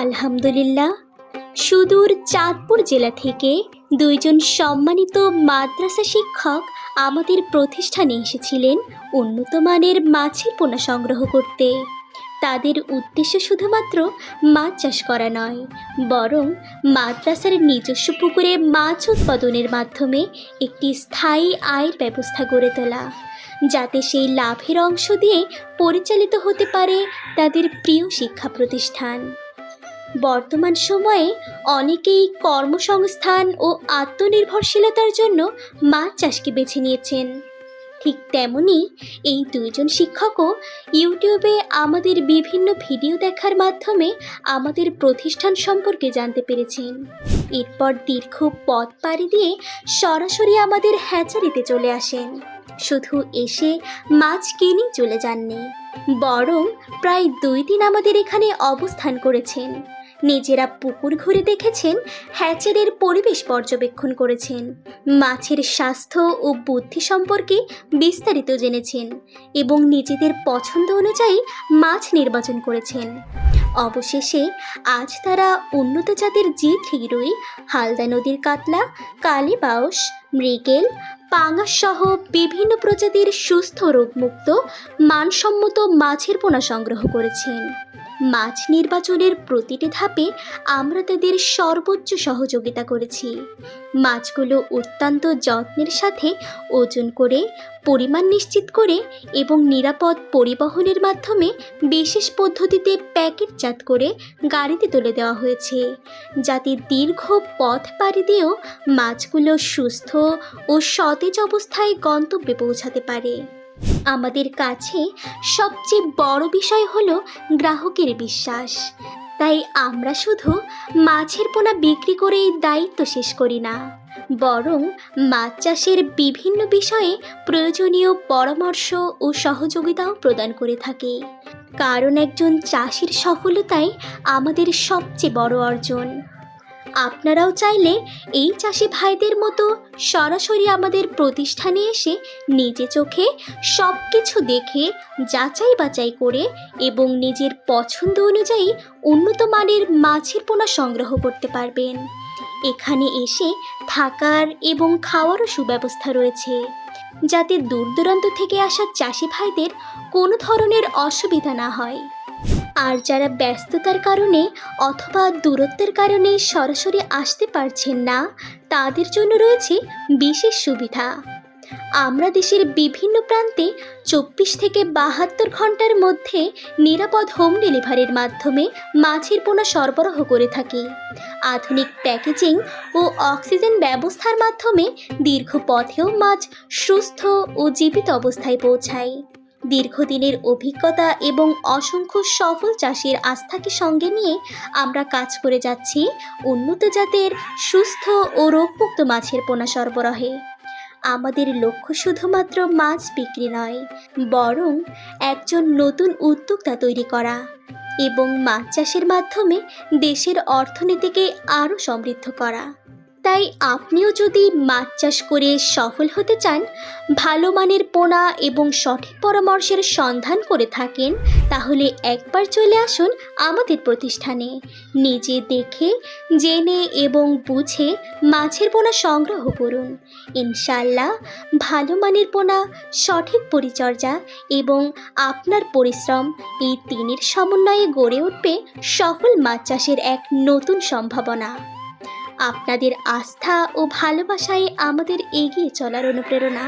আলহামদুলিল্লাহ, সুদূর চাঁদপুর জেলা থেকে দুইজন সম্মানিত মাদ্রাসা শিক্ষক আমাদের প্রতিষ্ঠানে এসেছিলেন উন্নত মানের মাছের পোনা সংগ্রহ করতে। তাদের উদ্দেশ্য শুধুমাত্র মাছ চাষ করা নয়, বরং মাদ্রাসার নিজস্ব পুকুরে মাছ উৎপাদনের মাধ্যমে একটি স্থায়ী আয়ের ব্যবস্থা গড়ে তোলা, যাতে সেই লাভের অংশ দিয়ে পরিচালিত হতে পারে তাদের প্রিয় শিক্ষা প্রতিষ্ঠান। বর্তমান সময়ে অনেকেই কর্মসংস্থান ও আত্মনির্ভরশীলতার জন্য মাছ চাষকে বেছে নিয়েছেন। ঠিক তেমনি এই দুইজন শিক্ষকও ইউটিউবে আমাদের বিভিন্ন ভিডিও দেখার মাধ্যমে আমাদের প্রতিষ্ঠান সম্পর্কে জানতে পেরেছেন। এরপর দীর্ঘ পথ পাড়ি দিয়ে সরাসরি আমাদের হ্যাচারিতে চলে আসেন। শুধু এসে মাছ কিনেই চলে যাননি, বরং প্রায় 2 দিন আমাদের এখানে অবস্থান করেছেন। নিজেরা পুকুর ঘুরে দেখেছেন, হ্যাচারির পরিবেশ পর্যবেক্ষণ করেছেন, মাছের স্বাস্থ্য ও বুদ্ধি সম্পর্কে বিস্তারিত জেনেছেন এবং নিজেদের পছন্দ অনুযায়ী মাছ নির্বাচন করেছেন। অবশেষে আজ তারা উন্নত জাতের জি3 রুই, হালদা নদীর কাতলা, কালীবাউস, মৃগেল, পাঙাশ সহ বিভিন্ন প্রজাতির সুস্থ রোগমুক্ত মানসম্মত মাছের পোনা সংগ্রহ করেছেন। মাছ নির্বাচনের প্রতিটি ধাপে আমরা তাদের সর্বোচ্চ সহযোগিতা করেছি। মাছগুলো অত্যন্ত যত্নের সাথে ওজন করে, পরিমাণ নিশ্চিত করে এবং নিরাপদ পরিবহনের মাধ্যমে বিশেষ পদ্ধতিতে প্যাকেটজাত করে গাড়িতে তুলে দেওয়া হয়েছে, যাতে দীর্ঘ পথ পাড়ি দিয়েও মাছগুলো সুস্থ ও সতেজ অবস্থায় গন্তব্যে পৌঁছাতে পারে। আমাদের কাছে সবচেয়ে বড় বিষয় হলো গ্রাহকের বিশ্বাস। তাই আমরা শুধু মাছের পোনা বিক্রি করেই দায়িত্ব শেষ করি না, বরং মাছ চাষের বিভিন্ন বিষয়ে প্রয়োজনীয় পরামর্শ ও সহযোগিতাও প্রদান করে থাকি। কারণ একজন চাষির সফলতাই আমাদের সবচেয়ে বড় অর্জন। আপনারাও চাইলে এই চাষি ভাইদের মতো সরাসরি আমাদের প্রতিষ্ঠানে এসে নিজে চোখে সব কিছু দেখে, যাচাই বাছাই করে এবং নিজের পছন্দ অনুযায়ী উন্নত মানের মাছের পোনা সংগ্রহ করতে পারবেন। এখানে এসে থাকার এবং খাওয়ারও সুব্যবস্থা রয়েছে, যাতে দূর দূরান্ত থেকে আসা চাষি ভাইদের কোনো ধরনের অসুবিধা না হয়। আর যারা ব্যস্ততার কারণে অথবা দূরত্বের কারণে সরাসরি আসতে পারছেন না, তাদের জন্য রয়েছে বিশেষ সুবিধা। আমরা দেশের বিভিন্ন প্রান্তে 24 থেকে 72 ঘন্টার মধ্যে নিরাপদ হোম ডেলিভারির মাধ্যমে মাছের পোনা সরবরাহ করে থাকি। আধুনিক প্যাকেজিং ও অক্সিজেন ব্যবস্থার মাধ্যমে দীর্ঘ পথেও মাছ সুস্থ ও জীবিত অবস্থায় পৌঁছায়। দীর্ঘদিনের অভিজ্ঞতা এবং অসংখ্য সফল চাষির আস্থাকে সঙ্গে নিয়ে আমরা কাজ করে যাচ্ছি উন্নত জাতের সুস্থ ও রোগমুক্ত মাছের পোনা সরবরাহে। আমাদের লক্ষ্য শুধুমাত্র মাছ বিক্রি নয়, বরং একজন নতুন উদ্যোক্তা তৈরি করা এবং মাছ চাষের মাধ্যমে দেশের অর্থনীতিকে আরও সমৃদ্ধ করা। তাই আপনিও যদি মাছ চাষ করে সফল হতে চান, ভালো মানের পোনা এবং সঠিক পরামর্শের সন্ধান করে থাকেন, তাহলে একবার চলে আসুন আমাদের প্রতিষ্ঠানে। নিজে দেখে, জেনে এবং বুঝে মাছের পোনা সংগ্রহ করুন। ইনশাআল্লাহ ভালো মানের পোনা, সঠিক পরিচর্যা এবং আপনার পরিশ্রম, এই তিনের সমন্বয়ে গড়ে উঠবে সফল মাছ চাষের এক নতুন সম্ভাবনা। আপনাদের আস্থা ও ভালোবাসায় আমাদের এগিয়ে চলার অনুপ্রেরণা।